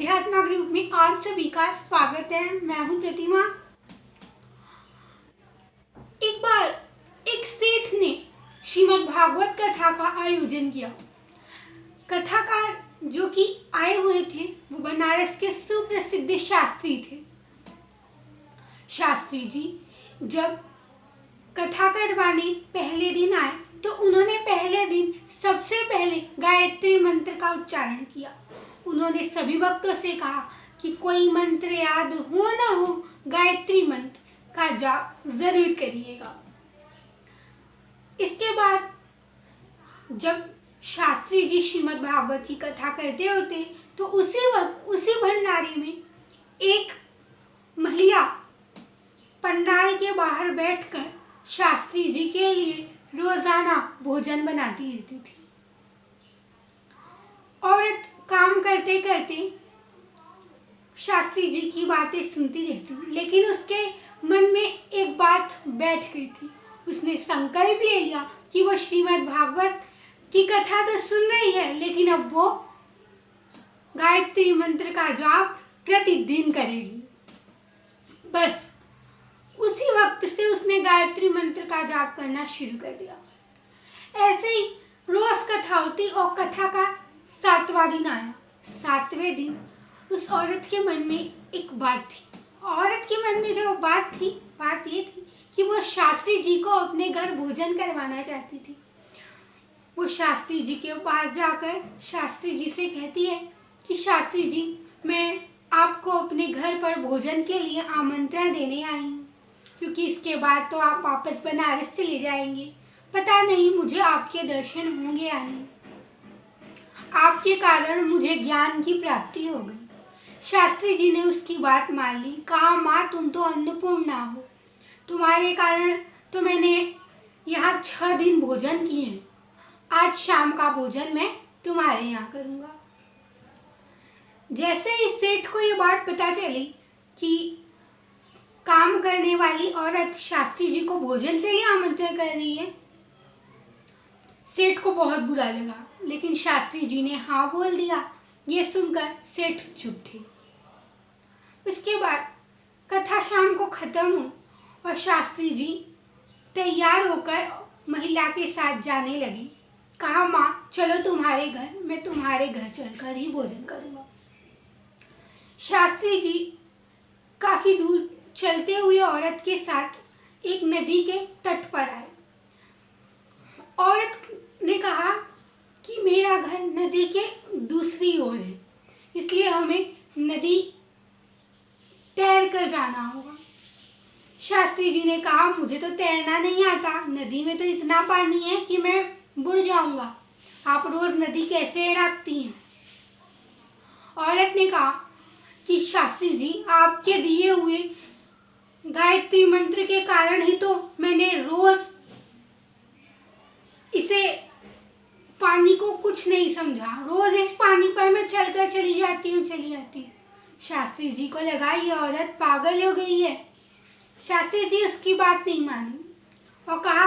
अध्यात्म ग्रुप में आप सभी का स्वागत है। मैं हूं प्रतिमा। एक बार एक सेठ ने श्रीमद् भागवत कथा का आयोजन किया। कथाकार जो कि आए हुए थे वो बनारस के सुप्रसिद्ध शास्त्री थे। शास्त्री जी जब कथा करवाने पहले दिन आए तो उन्होंने पहले दिन सबसे पहले गायत्री मंत्र का उच्चारण किया। उन्होंने सभी भक्तों से कहा कि कोई मंत्र याद हो ना हो, गायत्री मंत्र का जाप जरूर करिएगा। इसके बाद जब शास्त्री जी श्रीमद् भागवत की कथा करते होते तो उसी वक्त उसी भंडारे में एक महिला पंडाल के बाहर बैठकर शास्त्री जी के लिए रोजाना भोजन बनाती रहती थी। औरत काम करते करते शास्त्री जी की बातें सुनती रहती, लेकिन उसके मन में एक बात बैठ गई थी। उसने संकल्प ले लिया कि वो श्रीमद् भागवत की कथा तो सुन रही है, लेकिन अब वो गायत्री मंत्र का जाप प्रतिदिन करेगी। बस उसी वक्त से उसने गायत्री मंत्र का जाप करना शुरू कर दिया। ऐसे ही रोज कथा होती और कथा का 7वां दिन आया। 7वें दिन उस औरत के मन में एक बात थी। औरत के मन में जो बात थी, बात ये थी कि वो शास्त्री जी को अपने घर भोजन करवाना चाहती थी। वो शास्त्री जी के पास जाकर शास्त्री जी से कहती है कि शास्त्री जी, मैं आपको अपने घर पर भोजन के लिए आमंत्रण देने आई हूँ, क्योंकि इसके बाद तो आप वापस बनारस चले जाएंगे। पता नहीं मुझे आपके दर्शन होंगे या नहीं। आपके कारण मुझे ज्ञान की प्राप्ति हो गई। शास्त्री जी ने उसकी बात मान ली। कहा, माँ तुम तो अन्नपूर्णा हो, तुम्हारे कारण तो मैंने यहाँ 6 दिन भोजन किए हैं। आज शाम का भोजन मैं तुम्हारे यहाँ करूँगा। जैसे ही सेठ को ये बात पता चली कि काम करने वाली औरत शास्त्री जी को भोजन के लिए आमंत्रित कर रही है, सेठ को बहुत बुरा लगा, लेकिन शास्त्री जी ने हाँ बोल दिया। ये सुनकर सेठ चुप थे। उसके बाद कथा शाम को खत्म हुई और शास्त्री जी तैयार होकर महिला के साथ जाने लगी। कहा, माँ चलो तुम्हारे घर, मैं तुम्हारे घर चलकर ही भोजन करूँगा। शास्त्री जी काफ़ी दूर चलते हुए औरत के साथ एक नदी के तट पर आए। औरत ने कहा कि मेरा घर नदी के दूसरी ओर है, इसलिए हमें नदी तैर कर जाना होगा। शास्त्री जी ने कहा, मुझे तो तैरना नहीं आता, नदी में तो इतना पानी है कि मैं बुड़ जाऊंगा। आप रोज नदी कैसे अड़ाती हैं? औरत ने कहा कि शास्त्री जी, आपके दिए हुए गायत्री मंत्र के कारण ही तो मैंने रोज इसे पानी को कुछ नहीं समझा। रोज इस पानी पर मैं चलकर चली जाती हूँ। शास्त्री जी को लगा ये औरत पागल हो गई है। शास्त्री जी उसकी बात नहीं मानी और कहा,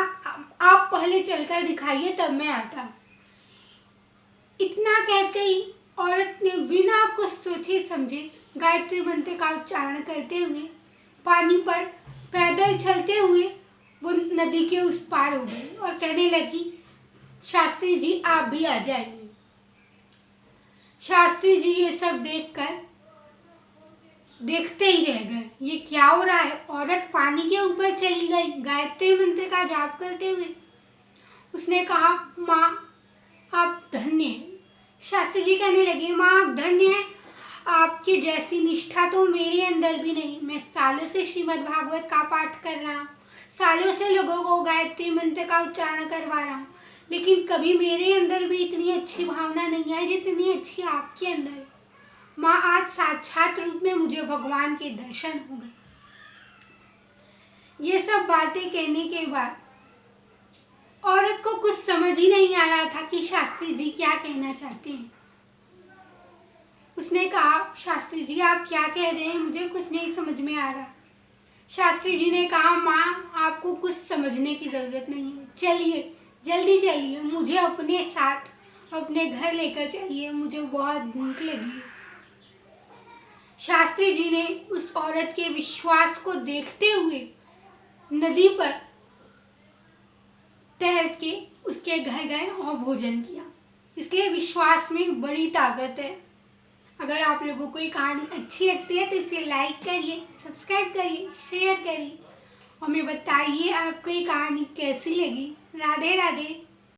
आप पहले चलकर दिखाइए तब मैं आता। इतना कहते ही औरत ने बिना कुछ सोचे समझे गायत्री मंत्र का उच्चारण करते हुए पानी पर पैदल चलते हुए वो नदी के उस पार हो गई और कहने लगी, शास्त्री जी आप भी आ जाइए। शास्त्री जी ये सब देखते ही रह गए। ये क्या हो रहा है? औरत पानी के ऊपर चली गई गायत्री मंत्र का जाप करते हुए। उसने कहा, माँ आप धन्य हैं। शास्त्री जी कहने लगे, माँ आप धन्य हैं, आपके जैसी निष्ठा तो मेरे अंदर भी नहीं। मैं सालों से श्रीमद् भागवत का पाठ कर रहा हूँ, सालों से लोगों को गायत्री मंत्र का उच्चारण करवा रहा हूँ, लेकिन कभी मेरे अंदर भी इतनी अच्छी भावना नहीं आई जितनी अच्छी आपके अंदर है। माँ आज साक्षात रूप में मुझे भगवान के दर्शन हो गए। ये सब बातें कहने के बाद औरत को कुछ समझ ही नहीं आ रहा था कि शास्त्री जी क्या कहना चाहते हैं। उसने कहा, शास्त्री जी आप क्या कह रहे हैं? मुझे कुछ नहीं समझ में आ रहा। शास्त्री जी ने कहा, माँ आपको कुछ समझने की ज़रूरत नहीं है, चलिए जल्दी चलिए, मुझे अपने साथ अपने घर लेकर चलिए, मुझे बहुत भूख लगी है। शास्त्री जी ने उस औरत के विश्वास को देखते हुए नदी पर तैर के उसके घर गए और भोजन किया। इसलिए विश्वास में बड़ी ताकत है। अगर आप लोगों को ये कहानी अच्छी लगती है तो इसे लाइक करिए, सब्सक्राइब करिए, शेयर करिए और हमें बताइए आपको ये कहानी कैसी लगी। राधे राधे।